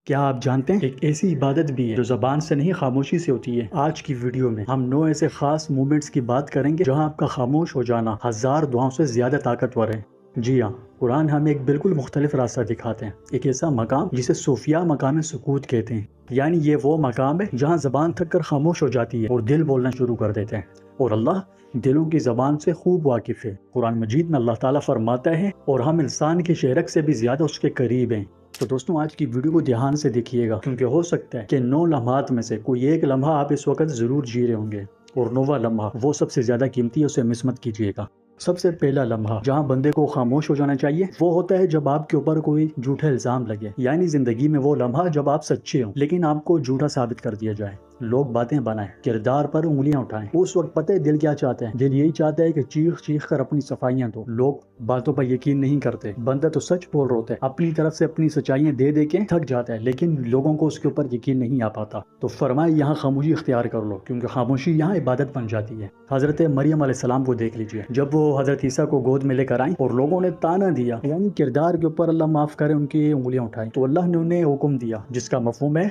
کیا آپ جانتے ہیں ایک ایسی عبادت بھی ہے جو زبان سے نہیں خاموشی سے ہوتی ہے؟ آج کی ویڈیو میں ہم 9 ایسے خاص مومنٹس کی بات کریں گے جہاں آپ کا خاموش ہو جانا ہزار دعاؤں سے زیادہ طاقتور ہے۔ جی ہاں، قرآن ہمیں ایک بالکل مختلف راستہ دکھاتے ہیں، ایک ایسا مقام جسے صوفیہ مقام سکوت کہتے ہیں، یعنی یہ وہ مقام ہے جہاں زبان تھک کر خاموش ہو جاتی ہے اور دل بولنا شروع کر دیتے ہیں، اور اللہ دلوں کی زبان سے خوب واقف ہے۔ قرآن مجید میں اللہ تعالیٰ فرماتا ہے اور ہم انسان کے شہرک سے بھی زیادہ اس کے قریب ہیں۔ تو دوستوں، آج کی ویڈیو کو دھیان سے دیکھیے گا، کیونکہ ہو سکتا ہے کہ 9 لمحات میں سے کوئی ایک لمحہ آپ اس وقت ضرور جی رہے ہوں گے، اور 9واں لمحہ وہ سب سے زیادہ قیمتی ہے، اسے مس مت کیجیے گا۔ سب سے پہلا لمحہ جہاں بندے کو خاموش ہو جانا چاہیے وہ ہوتا ہے جب آپ کے اوپر کوئی جھوٹا الزام لگے، یعنی زندگی میں وہ لمحہ جب آپ سچے ہوں لیکن آپ کو جھوٹا ثابت کر دیا جائے، لوگ باتیں بنائیں، کردار پر انگلیاں اٹھائیں۔ اس وقت پتہ ہے دل کیا چاہتا ہے؟ دل یہی چاہتا ہے کہ چیخ چیخ کر اپنی صفائیاں دو۔ لوگ باتوں پر یقین نہیں کرتے، بندہ تو سچ بول رہا ہوتا ہے، اپنی طرف سے اپنی سچائیاں دے دے کے تھک جاتا ہے، لیکن لوگوں کو اس کے اوپر یقین نہیں آ پاتا۔ تو فرمائے یہاں خاموشی اختیار کر لو، کیونکہ خاموشی یہاں عبادت بن جاتی ہے۔ حضرت مریم علیہ السلام کو دیکھ لیجئے، جب وہ حضرت عیسیٰ کو گود میں لے کر آئیں اور لوگوں نے تانا دیا، یعنی کردار کے اوپر اللہ معاف کرے ان کی انگلیاں اٹھائیں، تو اللہ نے انہیں حکم دیا جس کا مفہوم ہے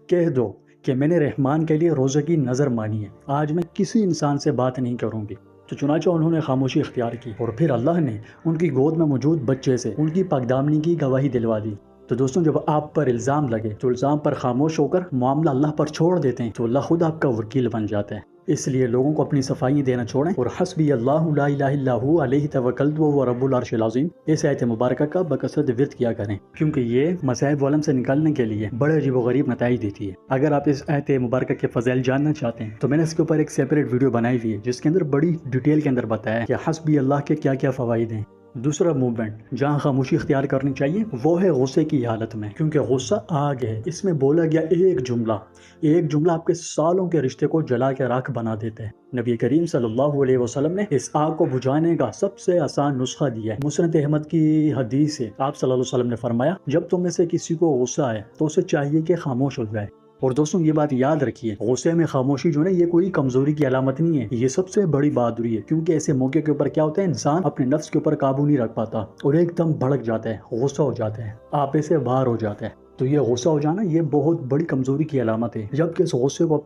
کہہ دو کہ میں نے رحمان کے لیے روزے کی نظر مانی ہے، آج میں کسی انسان سے بات نہیں کروں گی۔ تو چنانچہ انہوں نے خاموشی اختیار کی، اور پھر اللہ نے ان کی گود میں موجود بچے سے ان کی پاکدامنی کی گواہی دلوا دی۔ تو دوستوں، جب آپ پر الزام لگے تو الزام پر خاموش ہو کر معاملہ اللہ پر چھوڑ دیتے ہیں تو اللہ خود آپ کا وکیل بن جاتا ہے۔ اس لیے لوگوں کو اپنی صفائی دینا چھوڑیں اور حسبی اللہ لا الہ الا ہو علیہ توکلت وہو رب العرش العظیم اس آیت مبارکہ کا بکثرت ورد کیا کریں، کیونکہ یہ مصائب والم سے نکالنے کے لیے بڑے عجیب و غریب نتائج دیتی ہے۔ اگر آپ اس آیت مبارکہ کے فضائل جاننا چاہتے ہیں تو میں نے اس کے اوپر ایک سیپریٹ ویڈیو بنائی ہوئی ہے جس کے اندر بڑی ڈیٹیل کے اندر بتایا ہے کہ حسبی اللہ کے کیا کیا فوائد ہیں۔ دوسرا موومنٹ جہاں خاموشی اختیار کرنی چاہیے وہ ہے غصے کی حالت میں، کیونکہ غصہ آگ ہے۔ اس میں بولا گیا ایک جملہ آپ کے سالوں کے رشتے کو جلا کے راکھ بنا دیتا ہے۔ نبی کریم صلی اللہ علیہ وسلم نے اس آگ کو بجھانے کا سب سے آسان نسخہ دیا ہے۔ مسند احمد کی حدیث ہے، آپ صلی اللہ علیہ وسلم نے فرمایا جب تم میں سے کسی کو غصہ آئے تو اسے چاہیے کہ خاموش ہو جائے۔ اور دوستوں، یہ بات یاد رکھیے، غصے میں خاموشی جو ہے یہ کوئی کمزوری کی علامت نہیں ہے، یہ سب سے بڑی بہادری ہے، کیونکہ ایسے موقع کے اوپر کیا ہوتا ہے، انسان اپنے نفس کے اوپر قابو نہیں رکھ پاتا اور ایک دم بھڑک جاتا ہے، غصہ ہو جاتا ہے، آپے سے باہر ہو جاتا ہے۔ تو یہ غصہ ہو جانا یہ بہت بڑی کمزوری کی علامت ہے، جبکہ اس غصے کو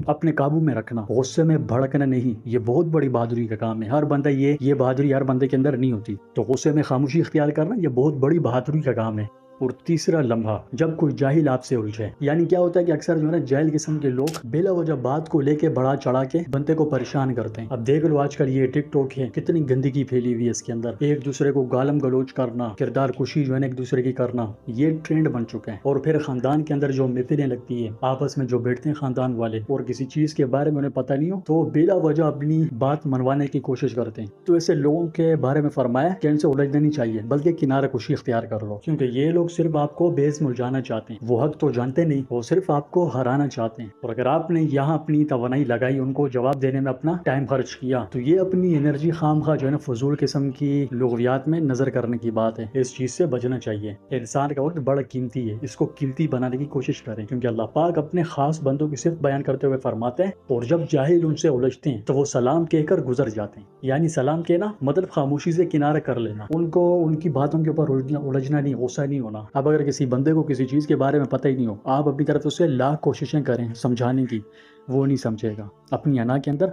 اپنے قابو میں رکھنا، غصے میں بھڑکنا نہیں، یہ بہت بڑی بہادری کا کام ہے۔ ہر بندہ یہ بہادری ہر بندے کے اندر نہیں ہوتی، تو غصے میں خاموشی اختیار کرنا یہ بہت بڑی بہادری کا کام ہے۔ اور تیسرا لمحہ جب کوئی جاہل آپ سے الجھے، یعنی کیا ہوتا ہے کہ اکثر جو ہے نا جاہل قسم کے لوگ بلا وجہ بات کو لے کے بڑھا چڑھا کے بندے کو پریشان کرتے ہیں۔ اب دیکھ لو آج کل یہ ٹک ٹاک ہے، کتنی گندگی پھیلی ہوئی ہے اس کے اندر، ایک دوسرے کو گالم گلوچ کرنا، کردار کشی جو ہے نا ایک دوسرے کی کرنا، یہ ٹرینڈ بن چکا ہے۔ اور پھر خاندان کے اندر جو محفلیں لگتی ہے، آپس میں جو بیٹھتے ہیں خاندان والے اور کسی چیز کے بارے میں انہیں پتہ نہیں ہو تو بلا وجہ اپنی بات منوانے کی کوشش کرتے ہیں۔ تو ایسے لوگوں کے بارے میں فرمایا کہ ان سے الجھنا نہیں چاہیے، بلکہ کنارہ کشی اختیار کر لو، کیونکہ یہ لوگ صرف آپ کو بیس میں الجھانا چاہتے ہیں، وہ حق تو جانتے نہیں، وہ صرف آپ کو ہرانا چاہتے ہیں۔ اور اگر آپ نے یہاں اپنی توانائی لگائی، ان کو جواب دینے میں اپنا ٹائم خرچ کیا، تو یہ اپنی انرجی خام خواہ جو ہے نا فضول قسم کی لغویات میں نظر کرنے کی بات ہے، اس چیز سے بچنا چاہیے۔ انسان کا وقت بڑا قیمتی ہے، اس کو قیمتی بنانے کی کوشش کریں، کیونکہ اللہ پاک اپنے خاص بندوں کی صرف بیان کرتے ہوئے فرماتے ہیں اور جب جاہل ان سے الجھتے ہیں تو وہ سلام کہہ کر گزر جاتے ہیں، یعنی سلام کہنا مطلب خاموشی سے کنارہ کر لینا، ان کو ان کی باتوں کے اوپر الجھنا نہیں، غصہ نہیں ہونا۔ اب اگر کسی بندے کو کسی چیز کے بارے میں پتہ ہی نہیں ہو، آپ اپنی طرف اسے لاکھ کوششیں کریں سمجھانے کی، وہ نہیں سمجھے گا، اپنی انا کے اندر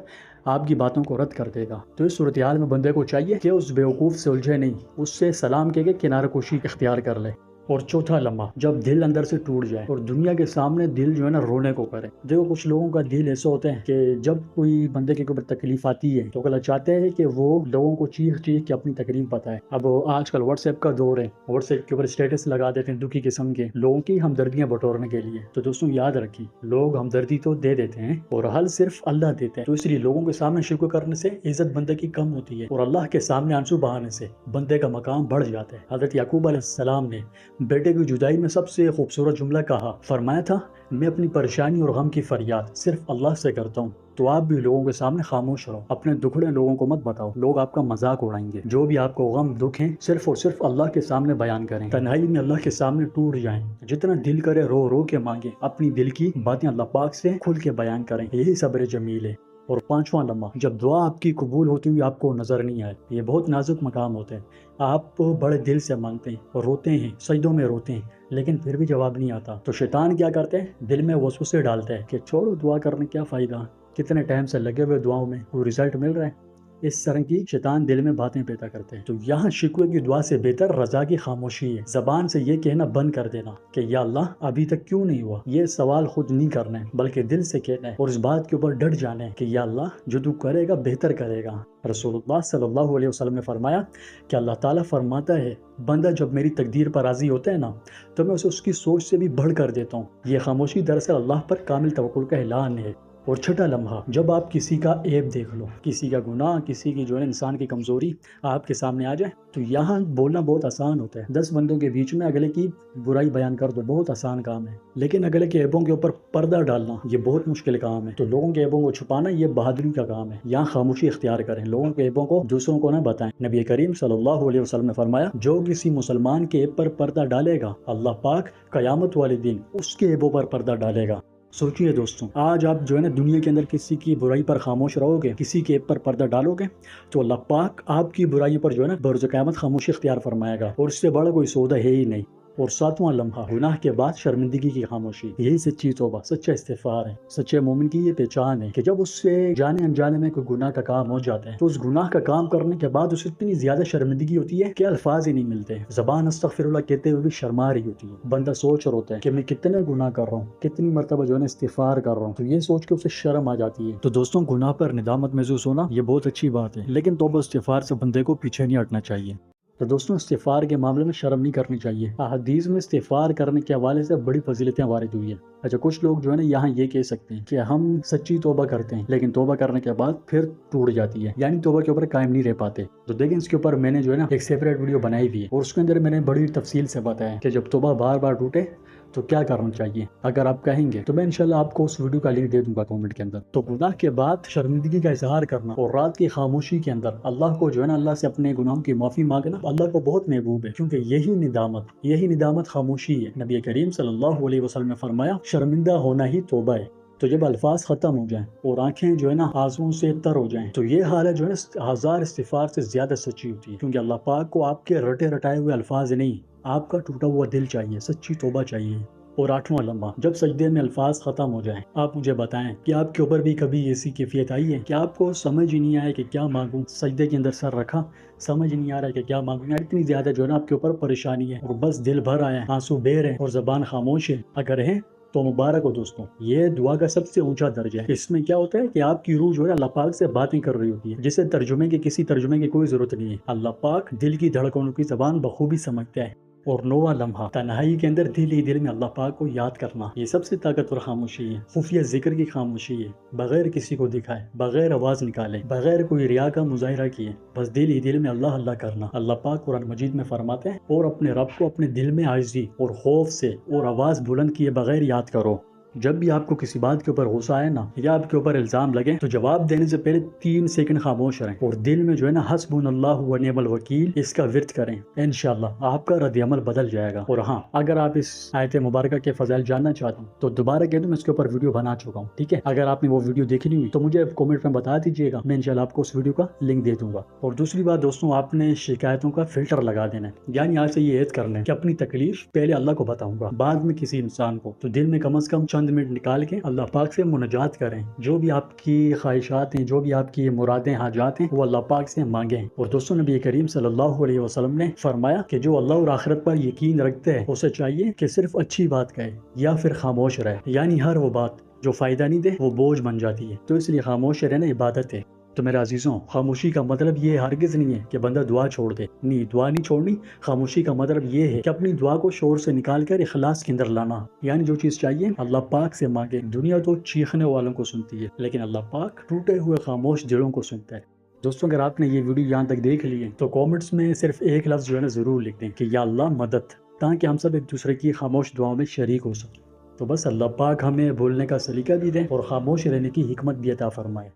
آپ کی باتوں کو رد کر دے گا۔ تو اس صورتحال میں بندے کو چاہیے کہ اس بیوقوف سے الجھے نہیں، اس سے سلام کہہ کے کنارہ کشی اختیار کر لے۔ اور چوتھا لمحہ جب دل اندر سے ٹوٹ جائے اور دنیا کے سامنے دل جو ہے نا رونے کو کرے۔ دیکھو کچھ لوگوں کا دل ایسا ہوتا ہے کہ جب کوئی بندے کے اوپر تکلیف آتی ہے تو اللہ چاہتے ہیں کہ وہ لوگوں کو چیخ چیخ کے اپنی تکلیف بتائے۔ اب آج کل واٹس ایپ کا دور ہے، واٹس ایپ کے اوپر اسٹیٹس لگا دیتے ہیں دکھی قسم کے لوگوں کی ہمدردیاں بٹورنے کے لیے۔ تو دوستوں یاد رکھیے، لوگ ہمدردی تو دے دیتے ہیں اور حل صرف اللہ دیتے ہیں، تو اس لیے لوگوں کے سامنے شکر کرنے سے عزت بندے کی کم ہوتی ہے اور اللہ کے سامنے آنسو بہانے سے بندے کا مقام بڑھ جاتا ہے۔ حضرت یعقوب علیہ السلام نے بیٹے کی جدائی میں سب سے خوبصورت جملہ کہا، فرمایا تھا میں اپنی پریشانی اور غم کی فریاد صرف اللہ سے کرتا ہوں۔ تو آپ بھی لوگوں کے سامنے خاموش رہو، اپنے دکھڑے لوگوں کو مت بتاؤ، لوگ آپ کا مذاق اڑائیں گے۔ جو بھی آپ کو غم دکھ ہیں صرف اور صرف اللہ کے سامنے بیان کریں، تنہائی میں اللہ کے سامنے ٹوٹ جائیں، جتنا دل کرے رو رو کے مانگیں، اپنی دل کی باتیں اللہ پاک سے کھل کے بیان کریں، یہی صبر جمیل ہے۔ اور پانچواں لمحہ، جب دعا آپ کی قبول ہوتی ہوئی آپ کو نظر نہیں آئے۔ یہ بہت نازک مقام ہوتے ہیں، آپ بڑے دل سے مانگتے ہیں اور روتے ہیں، سجدوں میں روتے ہیں، لیکن پھر بھی جواب نہیں آتا تو شیطان کیا کرتے ہیں؟ دل میں وسوسے ڈالتے ہیں کہ چھوڑو، دعا کرنے کیا فائدہ، کتنے ٹائم سے لگے ہوئے دعاؤں میں، کوئی رزلٹ مل رہا ہے؟ اس طرح کی شیطان دل میں باتیں پیدا کرتے ہیں۔ تو یہاں شکوے کی دعا سے بہتر رضا کی خاموشی ہے، زبان سے یہ کہنا بند کر دینا کہ یا اللہ ابھی تک کیوں نہیں ہوا۔ یہ سوال خود نہیں کرنا ہے بلکہ دل سے کہنا ہے، اور اس بات کے اوپر ڈٹ جانا ہے کہ یا اللہ جو تو کرے گا بہتر کرے گا۔ رسول اللہ صلی اللہ علیہ وسلم نے فرمایا کہ اللہ تعالیٰ فرماتا ہے، بندہ جب میری تقدیر پر راضی ہوتا ہے نا تو میں اسے اس کی سوچ سے بھی بڑھ کر دیتا ہوں۔ یہ خاموشی دراصل اللہ پر کامل توکل کا اعلان ہے۔ اور چھٹا لمحہ، جب آپ کسی کا عیب دیکھ لو، کسی کا گناہ، کسی کی جو ہے انسان کی کمزوری آپ کے سامنے آ جائے تو یہاں بولنا بہت آسان ہوتا ہے۔ 10 بندوں کے بیچ میں اگلے کی برائی بیان کر دو، بہت آسان کام ہے، لیکن اگلے کے عیبوں کے اوپر پردہ ڈالنا یہ بہت مشکل کام ہے۔ تو لوگوں کے عیبوں کو چھپانا یہ بہادری کا کام ہے۔ یہاں خاموشی اختیار کریں، لوگوں کے عیبوں کو دوسروں کو نہ بتائیں۔ نبی کریم صلی اللہ علیہ وسلم نے فرمایا، جو کسی مسلمان کے عیب پر پردہ ڈالے گا اللہ پاک قیامت والے دن اس کے عیبوں پر پردہ ڈالے گا۔ سوچئے دوستوں، آج آپ جو ہے نا دنیا کے اندر کسی کی برائی پر خاموش رہو گے، کسی کے عیب پر پردہ ڈالو گے تو اللہ پاک آپ کی برائیوں پر جو ہے نا بروز قیامت خاموشی اختیار فرمائے گا، اور اس سے بڑا کوئی سودا ہے ہی نہیں۔ اور ساتواں لمحہ، گناہ کے بعد شرمندگی کی خاموشی، یہی سچی توبہ، سچا استغفار ہے۔ سچے مومن کی یہ پہچان ہے کہ جب اس سے جانے انجانے میں کوئی گناہ کا کام ہو جاتا ہے تو اس گناہ کا کام کرنے کے بعد اسے اتنی زیادہ شرمندگی ہوتی ہے کہ الفاظ ہی نہیں ملتے، زبان استغفر اللہ کہتے ہوئے بھی شرما رہی ہوتی ہے۔ بندہ سوچ رہا ہوتا ہے کہ میں کتنے گناہ کر رہا ہوں، کتنی مرتبہ جو ہے نا استغفار کر رہا ہوں، تو یہ سوچ کے اسے شرم آ جاتی ہے۔ تو دوستوں، گناہ پر ندامت محسوس ہونا یہ بہت اچھی بات ہے، لیکن توبہ استغفار سے بندے کو پیچھے نہیں ہٹنا چاہیے۔ تو دوستوں، استغفار کے معاملے میں شرم نہیں کرنی چاہیے۔ احادیث میں استغفار کرنے کے حوالے سے بڑی فضیلتیں وارد ہوئی ہیں۔ اچھا، کچھ لوگ جو ہے نا یہاں یہ کہہ سکتے ہیں کہ ہم سچی توبہ کرتے ہیں لیکن توبہ کرنے کے بعد پھر ٹوٹ جاتی ہے، یعنی توبہ کے اوپر قائم نہیں رہ پاتے۔ تو دیکھیں، اس کے اوپر میں نے جو ہے نا ایک سیپریٹ ویڈیو بنائی ہوئی ہے، اور اس کے اندر میں نے بڑی تفصیل سے بتایا کہ جب توبہ بار بار ٹوٹے تو کیا کرنا چاہیے۔ اگر آپ کہیں گے تو میں انشاءاللہ آپ کو اس ویڈیو کا لنک دے دوں گا کامنٹ کے اندر۔ تو گناہ کے بعد شرمندگی کا اظہار کرنا اور رات کی خاموشی کے اندر اللہ کو جو ہے نا اللہ سے اپنے گناہوں کی معافی مانگنا اللہ کو بہت محبوب ہے، کیونکہ یہی ندامت خاموشی ہے۔ نبی کریم صلی اللہ علیہ وسلم نے فرمایا، شرمندہ ہونا ہی توبہ ہے۔ تو جب الفاظ ختم ہو جائیں اور آنکھیں جو ہے نا آنسوؤں سے تر ہو جائیں تو یہ حالت جو ہے نا 1000 استغفار سے زیادہ سچی ہوتی ہے، کیونکہ اللہ پاک کو آپ کے رٹے رٹائے ہوئے الفاظ نہیں، آپ کا ٹوٹا ہوا دل چاہیے، سچی توبہ چاہیے۔ اور 8واں لمحہ، جب سجدے میں الفاظ ختم ہو جائیں، آپ مجھے بتائیں کہ آپ کے اوپر بھی کبھی ایسی کیفیت آئی ہے کہ آپ کو سمجھ ہی نہیں آیا کہ کیا مانگوں، سجدے کے اندر سر رکھا، سمجھ نہیں آ رہا ہے کہ کیا مانگوں، اتنی زیادہ جو ہے نا آپ کے اوپر پریشانی ہے اور بس دل بھر آیا ہے، آنسو بہہ رہے ہیں اور زبان خاموش ہے؟ اگر ہے تو مبارک ہو دوستوں، یہ دعا کا سب سے اونچا درجہ ہے۔ اس میں کیا ہوتا ہے کہ آپ کی روح جو ہے اللہ پاک سے باتیں کر رہی ہوتی ہے، جسے کسی ترجمے کی کوئی ضرورت نہیں ہے۔ اللہ پاک دل کی دھڑکنوں کی زبان بخوبی سمجھتا ہے۔ اور 9واں لمحہ، تنہائی کے اندر دل ہی دل میں اللہ پاک کو یاد کرنا، یہ سب سے طاقتور خاموشی ہے، خفیہ ذکر کی خاموشی ہے، بغیر کسی کو دکھائے، بغیر آواز نکالے، بغیر کوئی ریا کا مظاہرہ کیے، بس دل ہی دل میں اللہ اللہ کرنا۔ اللہ پاک قرآن مجید میں فرماتے ہیں، اور اپنے رب کو اپنے دل میں عاجزی اور خوف سے اور آواز بلند کیے بغیر یاد کرو۔ جب بھی آپ کو کسی بات کے اوپر غصہ آئے نا یا آپ کے اوپر الزام لگے تو جواب دینے سے پہلے 3 سیکنڈ خاموش رہیں اور دل میں جو ہے نا حسبنا اللہ و نعم الوکیل اس کا ورد کریں، انشاءاللہ آپ کا رد عمل بدل جائے گا۔ اور ہاں، اگر آپ اس آیت مبارکہ کے فضائل جاننا چاہتے ہیں تو دوبارہ کہہ دوں، میں اس کے اوپر ویڈیو بنا چکا ہوں، ٹھیک ہے؟ اگر آپ نے وہ ویڈیو دیکھی نہیں ہوئی تو مجھے کامنٹ میں بتا دیجیے گا، میں انشاءاللہ آپ کو اس ویڈیو کا لنک دے دوں گا۔ اور دوسری بات دوستوں، آپ نے شکایتوں کا فلٹر لگا دینا ہے، یعنی آج سے یہ عہد کرنا ہے کہ اپنی تکلیف پہلے اللہ کو بتاؤں گا، بعد میں کسی انسان کو۔ تو دن میں کم از کم چند منٹ نکال کے اللہ پاک سے مناجات کریں، جو بھی آپ کی خواہشات ہیں، جو بھی آپ کی مرادیں حاجات ہیں وہ اللہ پاک سے مانگیں۔ اور دوستوں، نبی کریم صلی اللہ علیہ وسلم نے فرمایا کہ جو اللہ اور آخرت پر یقین رکھتے ہیں اسے چاہیے کہ صرف اچھی بات کہے یا پھر خاموش رہے، یعنی ہر وہ بات جو فائدہ نہیں دے وہ بوجھ بن جاتی ہے، تو اس لیے خاموش رہنا عبادت ہے۔ تو میرے عزیزوں، خاموشی کا مطلب یہ ہرگز نہیں ہے کہ بندہ دعا چھوڑ دے، نہیں، دعا نہیں چھوڑنی۔ خاموشی کا مطلب یہ ہے کہ اپنی دعا کو شور سے نکال کر اخلاص کے اندر لانا، یعنی جو چیز چاہیے اللہ پاک سے مانگے۔ دنیا تو چیخنے والوں کو سنتی ہے لیکن اللہ پاک ٹوٹے ہوئے خاموش دلوں کو سنتا ہے۔ دوستوں، اگر آپ نے یہ ویڈیو یہاں تک دیکھ لی ہے تو کامنٹس میں صرف ایک لفظ جو ہے نا ضرور لکھ دیں کہ یا اللہ مدد، تاکہ ہم سب ایک دوسرے کی خاموش دعاؤں میں شریک ہو سکیں۔ تو بس اللہ پاک ہمیں بولنے کا سلیقہ بھی دے اور خاموش رہنے کی حکمت بھی عطا فرمائے۔